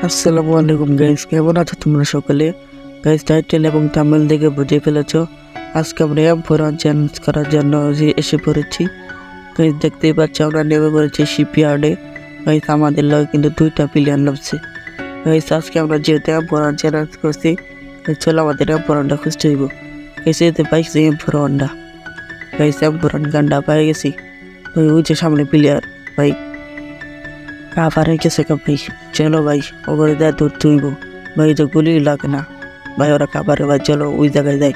আসসালামু আলাইকুম গাইস, কেমন আছো তোমরা সকলে? গাইস, টাইটেল এবং থাম্বনেল দেখে বুঝে ফেলেছো আজকে আমরা M4 চ্যালেঞ্জ করার জন্য এসে পড়েছি। গাইস, দেখতেই পাচ্ছ আমরা নেমে পড়েছি শিপইয়ার্ডে। গাইস, আমাদের লগে কিন্তু 2টা প্লেয়ার নামছে। গাইস, আজকে আমরা যেহেতু M4 চ্যালেঞ্জ করছি, চলো আমাদের M4 খুঁজতে হইব। গাইস, এতে পাইছি M4 গাইস, M4 গানটা পাই গেছি। ওই যে সামনে প্লেয়ার ভাই কাভার হয়ে গেছে ভাই। চলো ভাই, ওপরে দেয় দূর তুইব ভাই, তো গুলি লাগে না ভাই, ওরা কাভারে ভাই। চলো ওই জায়গায় যাই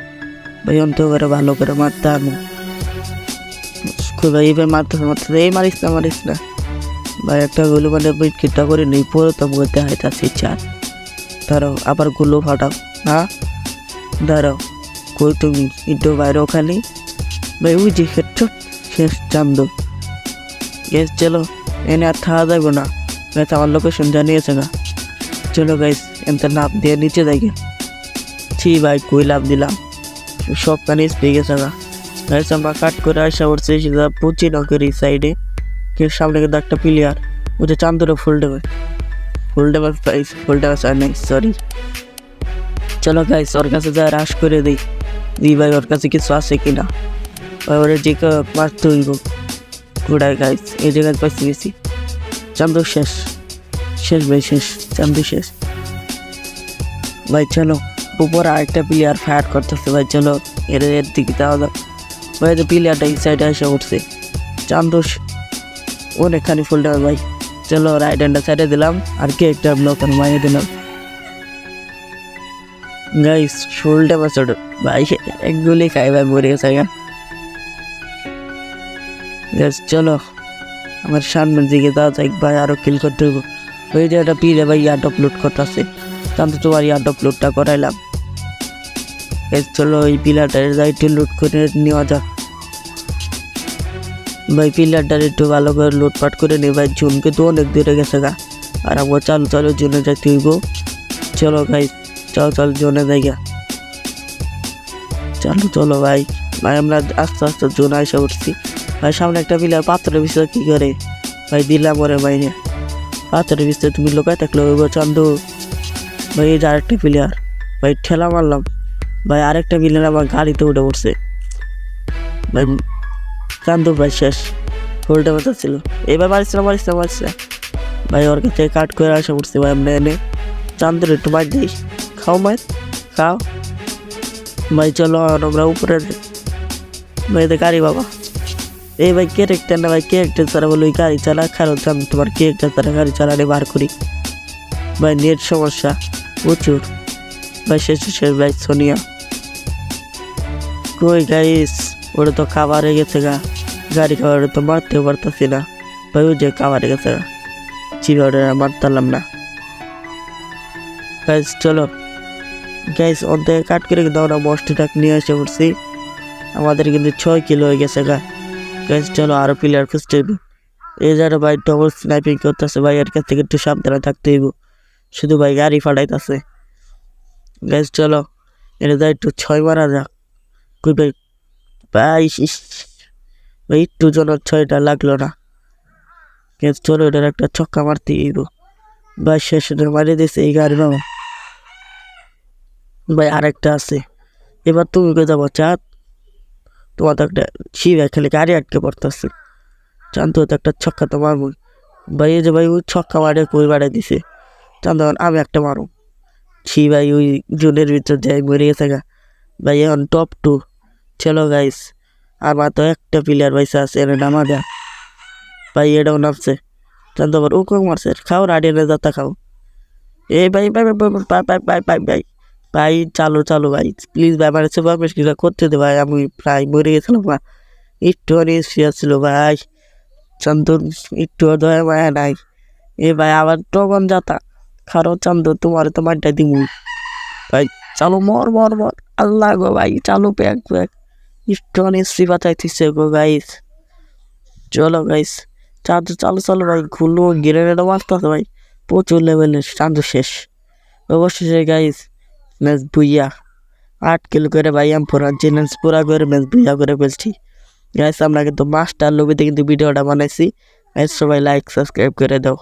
ভাই, অন্ত করে ভালো করে মারতে আমি ভাই। এবার মারতে এই মারিস না ভাই। একটা গুলো মানে বিটকিটটা করে নেই, পুরো তো করতে হাইতাছি চার। ধরো আবার গুলো ফাটাও না, ধরো কই তুমি একটু বাইরেও খালি ভাই। ওই যে হেডশট শেষ চান্দ। গ্যাস চলো, এনে আর খাওয়া যাবে না গাইস, আমার লোকেশন জানিয়েছে না। চলো গাইস, এনতে লাভ দিয়ে নিচে যাই। ছি ভাই, কই লাভ দিলাম, সব কানে পেয়ে গেছে গা। গাইস, আমরা কাট করে আসা উঠছে সেটা পুচি নকের এই সাইডে। কেউ সামনে কিন্তু একটা প্লেয়ার, ওই যে চান্দুরে ফুল ডেবে নেই, সরি। চলো গাইস, ওর কাছে যা রাশ করে দিই ভাই, ওর কাছে কিছু আছে কিনা ভাই। ওরে যে মারতে হইব ঘোড়ায়। গাইস, এই জায়গায় পাইছি গেছি। চান্দু শেষ ভাই, শেষ চান্দু শেষ ভাই। চলো উপরে আরেকটা প্লেয়ার ফায়ার করতেছে ভাই। চলো এর দিকে যাওয়া যাক ভাই। তো প্লেয়ারটা এই সাইডে এসে উঠছে। চান্দু অনেকখানি ফুল দেওয়া ভাই। চলো রাইট হ্যান্ডের সাইডে দিলাম, আর কে একটা ব্লকার মাইয়ে দিলাম গাইস। ফুলটা বছর ভাই, এক গুলি খাই ভাই, মরে গেছে গাইস। চলো আমার সামনের দিকে যাওয়া যাক ভাই, আরো কিল করতে হইব। ওই যে একটা পিলে ভাই ইয়ার্ড আপলোড করতেছে, তাহলে তোমার ইয়ার্ড আপলোডটা করাইলাম। চলো ওই পিলারটার একটু লুট করে নেওয়া যাক ভাই। পিলারটার একটু ভালো করে লুটপাট করে নি ভাই। জুনকে তো অনেক দূরে গেছে গা, আর আমরা চালু জোনে যাইতে হইব। চলো গাই, চলো জোনে যাই গা। চলো ভাই আমরা আস্তে আস্তে জোনে এসে উঠছি ভাই। সামনে একটা পিলার পাথরের বিষয় কি করে ভাই, দিলাম ওরে বাইরে পাথরের বিষয়ে। তুমি লোকায় থাকলে ওই চান্দু ভাই। এই যে আরেকটা প্লেয়ার ভাই, ঠেলা মারলাম ভাই। আরেকটা প্লেয়ার আমার গাড়িতে উঠে পড়ছে ভাই। চান্দু ভাই শেষ, হোল্ডে বাঁচা ছিল। এবার মারিস না ভাই। ওর কাছে কাট করে আসা উঠছে ভাই। আমরা এনে চান্দুর একটু মার দিই, খাও ভাই। চলো আমরা উপরে ভাই। গাড়ি বাবা, এই ভাই ক্যারেক্টার না ভাই, ক্যারেক্টার ছাড়া বলে ওই গাড়ি চালা খারাপ। তোমার ক্যারেক্টার ছাড়া গাড়ি চালালে বার করি ভাই। নেট সমস্যা প্রচুর ভাই। শেষ ভাই। সোনিয়া কই গাইস, ওটা তো খাবার হয়ে গেছে গা। গাড়ি খাবার তো মারতেও পারতেছি না ভাই। ওই যে খাবার হয়ে গেছে গা, চিবাটা মারতাম না গাইস। চলো গাইস, অর্ধেক কাট করে কিন্তু আমরা মস্ত ট্রাক নিয়ে এসে পড়ছি। আমাদের কিন্তু 6 কিলো হয়ে গেছে গা গাইস। চলো আরো প্লেয়ার খুঁজতে হইব। এই যারা ভাই ডবল স্নাইপিং করতেছে ভাই, এর কাছ থেকে একটু সাবধানে থাকতে হইব। শুধু ভাই গাড়ি ফাটাইতেছে গাইস। চলো এটা যা একটু 6 মারা যাক। কই ভাই ভাই, ভাই একটু জন 6টা লাগলো না গাইস। চলো এটার একটা ছক্কা মারতে হইব ভাই। শেষ মারিয়ে দিছে এই গাড়ি বাবা ভাই। আরেকটা আছে, এবার তুমি কে যাবো চাঁদ? তোমার তো একটা শিবা খেলে গাড়ি আটকে পড়তেছে। চাঁদ তো একটা ছক্কা তো মারবো ভাই। এই যে ভাই ওই ছক্কা মারে কই বাড়াই দিছে চাঁদ। আমি একটা মারো ছি ভাই, ওই জোনের ভিতর যাই মরে গেছে গা ভাই। এখন টপ 2। চলো গাইস, আর মাত্র একটা প্লেয়ার পয়সা আছে, এর নামা দেয়া ভাই। এটাও নামছে চাঁদ। আবার ও কম মারছে, খাও রাডিয়ানের যাতা খাও। এই ভাই ভাই ভাই ভাই ভাই চালু ভাই, প্লিজ ভাই। আমার সুপার মেশিনটা করতে দে ভাই, আমি প্রায় মরে গেছিলাম না। একটু অনিশ্চিত ছিল ভাই। চন্দন একটু দয়া মায়া নাই। এ ভাই আবার টগন যাতা খারো চান্দ, তোমার তো মারটা দিমু ভাই। চালু মর আল্লাহ গো ভাই। চালু প্যাক একটু অনিশ্চিত বাঁচাইতেছে গো গাইস। চলো গাইস, চালু ভাই। খুললো গ্রেনেড মারতেছে ভাই, প্রচুর লেভেলের। চান্দ শেষ অবশেষে গাইস। ম্যাচ বুইয়া 8 কিলো করে ভাই। M4 চ্যালেঞ্জ পুরা করে ম্যাচ বুইয়া করে ফেলছি গাইস। আমরা কিন্তু মাস্টার লবিতে কিন্তু ভিডিওটা বানাইছি গাইস। সবাই লাইক সাবস্ক্রাইব করে দাও।